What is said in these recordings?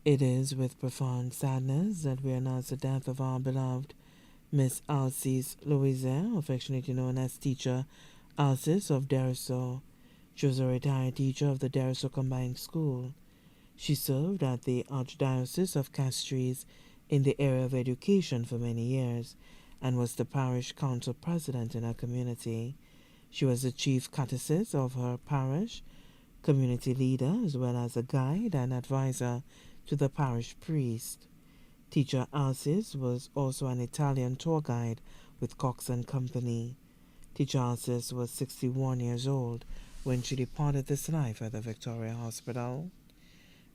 It is with profound sadness that we announce the death of our beloved Miss Alcese Louisien, affectionately known as Teacher Alcese of Desruisseaux. She was a retired teacher of the Desruisseaux Combined School. She served at the Archdiocese of Castries in the area of education for many years and was the parish council president in her community. She was the chief catechist of her parish, community leader, as well as a guide and advisor to the parish priest. Teacher Alcese was also an Italian tour guide with Cox and Company. Teacher Alcese was 61 years old when she departed this life at the Victoria Hospital.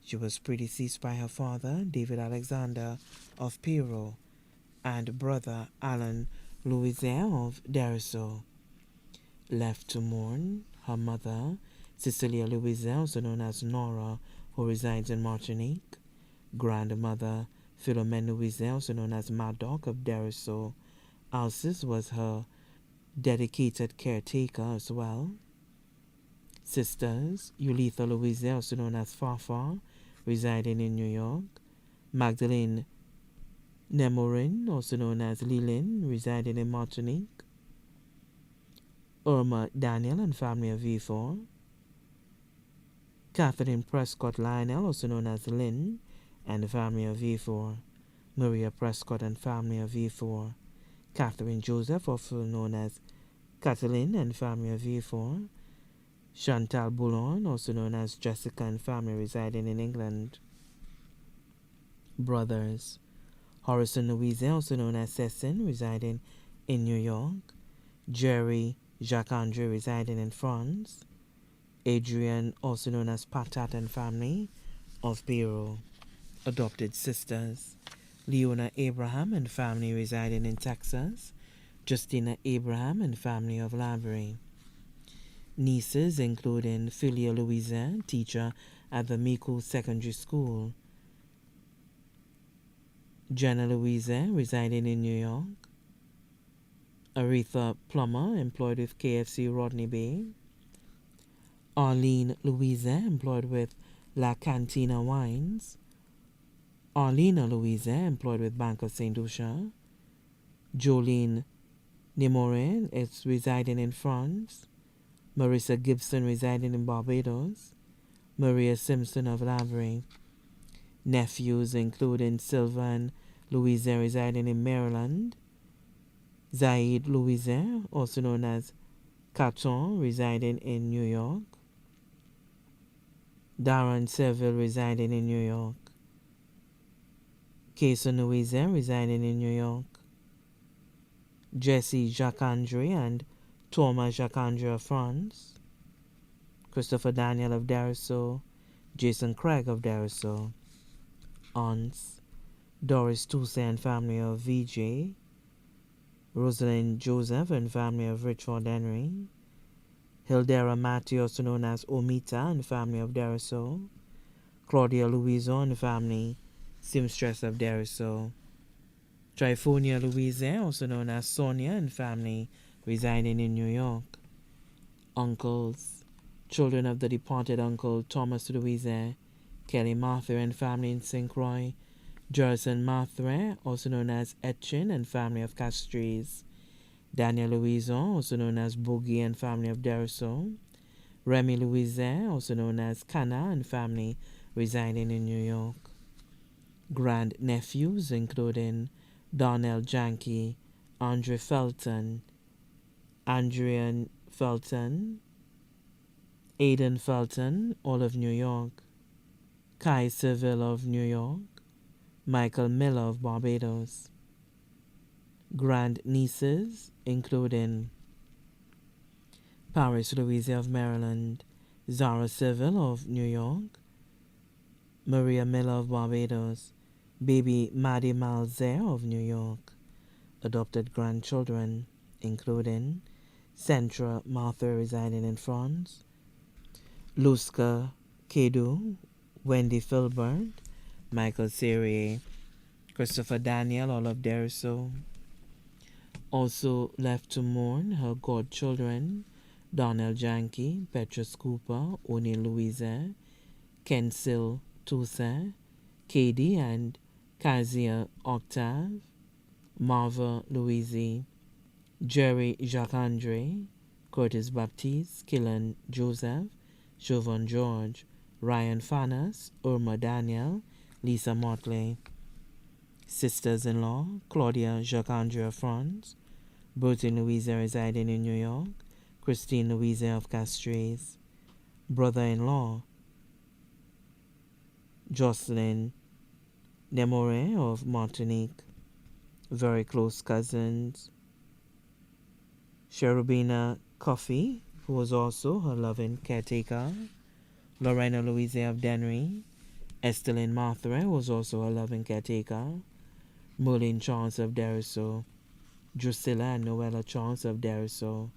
She was predeceased by her father, David Alexander of Pirot, and brother Alan Louisien of Desruisseaux. Left to mourn, her mother, Cecilia Louisien, also known as Nora, who resides in Martinique, grandmother Philomene Louisien, also known as Madoc of Desruisseaux. Alcese was her dedicated caretaker as well. Sisters, Ulitha Louisien, also known as Fafa, residing in New York. Magdalene Nemorin, also known as Lilin, residing in Martinique. Irma Daniel and family of V4. Catherine Prescott Lionel, also known as Lynn, and family of V4. Maria Prescott and family of V4. Catherine Joseph, also known as Catalin and family of V4. Chantal Boulogne, also known as Jessica and family residing in England. Brothers: Horace Louisien, also known as Cessin, residing in New York. Jerry Jacques-Andre, residing in France. Adrian, also known as Patat and family of Pirot. Adopted sisters: Leona Abraham and family residing in Texas. Justina Abraham and family of Laborie. Nieces including Philia Louisien, teacher at the Mico Secondary School. Jenna Louisien, residing in New York. Aretha Plummer, employed with KFC Rodney Bay. Arlene Louisien, employed with La Cantina Wines. Arlena Louisien, employed with Bank of St. Lucia. Jolene Nemorin is residing in France. Marissa Gibson, residing in Barbados. Maria Simpson of Laborie. Nephews including Sylvan Louisien, residing in Maryland. Zaid Louisien, also known as Caton, residing in New York. Darren Seville, residing in New York. Kayson Louisien, residing in New York. Jesse Jacques-Andre and Thomas Jacques-Andre of France. Christopher Daniel of Desruisseaux. Jason Craig of Desruisseaux. Aunts: Doris Toussaint and family of Vigier. Rosalind Joseph and family of Richford Henry. Hildera Matthew, also known as Omita and family of Desruisseaux. Claudia Louison and family seamstress of Desruisseaux. Triphonia Louisien, also known as Sonia and family residing in New York. Uncles: children of the departed uncle Thomas Louisien, Kelly Martha and family in St. Croix. Jerson Martha, also known as Etchin and family of Castries. Daniel Louison, also known as Boogie and family of Desruisseaux. Remy Louisien, also known as Cana and family residing in New York. Grand nephews including Donnell Janke, Andre Felton, Andrian Felton, Aidan Felton, all of New York. Kai Seville of New York. Michael Miller of Barbados. Grand nieces including Paris Louisa of Maryland, Zara Seville of New York, Maria Miller of Barbados, baby Maddie Malzer of New York. Adopted grandchildren including Centra Martha, residing in France, Luska Kedu, Wendy Filbert, Michael Serrier, Christopher Daniel, all of Desruisseaux. Also left to mourn her godchildren, Donnell Janke, Petrus Cooper, O'Neill Louisa, Kensil Toussaint, Katie and Kazia Octave, Marva Louise, Jerry Jacques-Andre, Curtis Baptiste, Killen Joseph, Chauvin George, Ryan Fanas, Irma Daniel, Lisa Motley. Sisters-in-law, Claudia Jacques-Andre Franz, Bertie Louisa residing in New York, Christine Louisa of Castries. Brother-in-law, Jocelyn Demore of Martinique. Very close cousins, Cherubina Coffey, who was also her loving caretaker, Lorena Louisa of Dennery, Estelyn Marthray was also her loving caretaker, Merlin Charles of Desruisseaux, Drusilla and Noella Charles of Desruisseaux,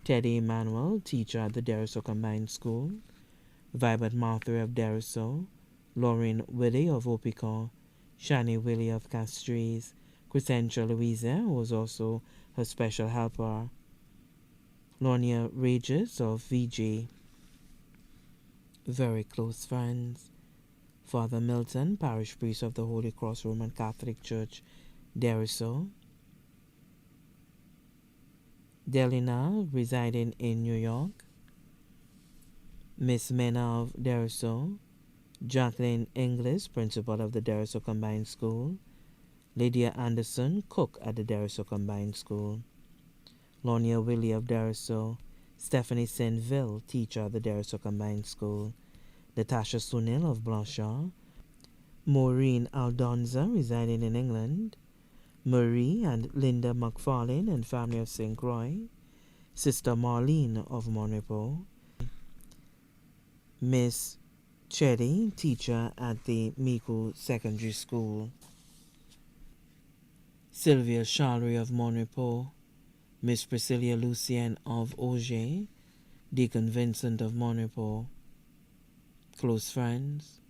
Teddy Emanuel, teacher at the Desruisseaux Combined School, Vibert Marthray of Desruisseaux, Lauren Willie of Opicon, Shani Willie of Castries, Crescentia Louisa was also her special helper, Lornia Regis of Vigier. Very close friends, Father Milton, parish priest of the Holy Cross Roman Catholic Church, Desruisseaux. Delina, residing in New York. Miss Mena of Desruisseaux. Jacqueline Inglis, principal of the Desruisseaux Combined School. Lydia Anderson, cook at the Desruisseaux Combined School. Lornia Willie of Desruisseaux. Stephanie Saintville, teacher at the Desruisseaux Combined School. Natasha Sunil of Blanchard. Maureen Aldonza, residing in England. Marie and Linda McFarlane and family of St. Croix. Sister Marlene of Monrepo. Miss Chetty, teacher at the Miku Secondary School. Sylvia Charlery of Monrepo. Miss Priscilla Lucien of Auger. Deacon Vincent of Monrepo. Close friends,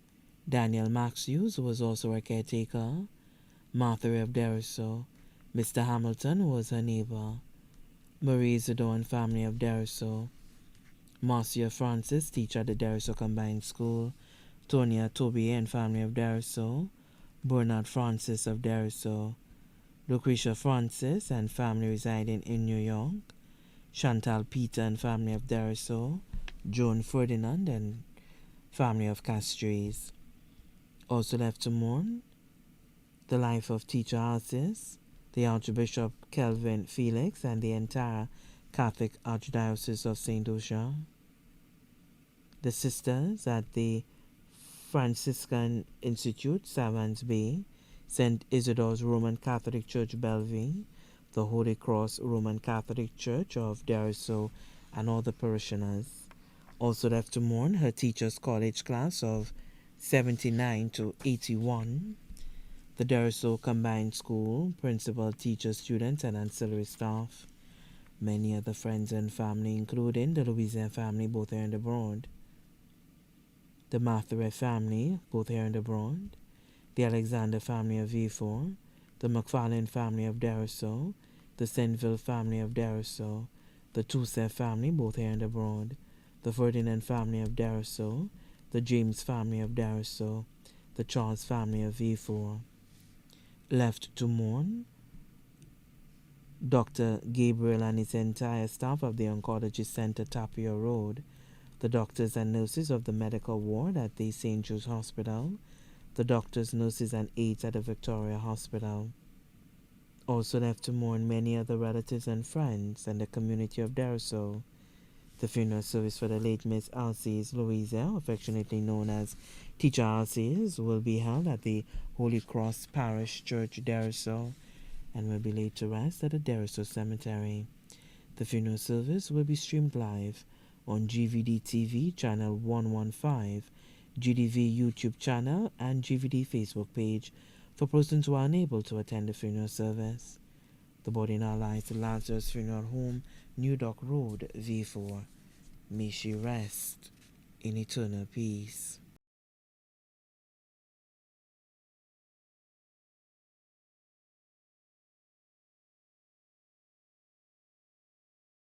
Daniel Maxius, who was also a caretaker, Martha of Desruisseaux, Mr. Hamilton, who was her neighbor, Marie Isidore and family of Desruisseaux, Marcia Francis, teacher at the Desruisseaux Combined School, Tonia Tobier and family of Desruisseaux, Bernard Francis of Desruisseaux, Lucretia Francis and family residing in New York, Chantal Peter and family of Desruisseaux, Joan Ferdinand and family of Castries. Also left to mourn the life of teacher Alcese, the Archbishop Kelvin Felix, and the entire Catholic Archdiocese of St. Lucia. The sisters at the Franciscan Institute, Savans Bay, St. Isidore's Roman Catholic Church, Bellevue, the Holy Cross Roman Catholic Church of Desruisseaux, and all the parishioners. Also left to mourn her Teachers College class of 79 to 81, the Desruisseaux Combined School, principal, teachers, students, and ancillary staff. Many other friends and family, including the Louisien family, both here and abroad, the Marthray family, both here and abroad, the Alexander family of Vifour, the McFarlane family of Desruisseaux, the Saintville family of Desruisseaux, the Toussaint family, both here and abroad, the Ferdinand family of Desruisseaux, the James family of Desruisseaux, the Charles family of Vifour. Left to mourn, Dr. Gabriel and his entire staff of the Oncology Center, Tapia Road, the doctors and nurses of the medical ward at the St. Jude's Hospital, the doctors, nurses, and aides at the Victoria Hospital. Also left to mourn many other relatives and friends and the community of Desruisseaux. The funeral service for the late Miss Alcese Louisien, affectionately known as Teacher Alcese, will be held at the Holy Cross Parish Church, Desruisseaux, and will be laid to rest at the Desruisseaux Cemetery. The funeral service will be streamed live on GVD TV channel 115, GDV YouTube channel, and GVD Facebook page for persons who are unable to attend the funeral service. The body now lies at Lazarus Funeral Home, New Dock Road, V4. May she rest in eternal peace.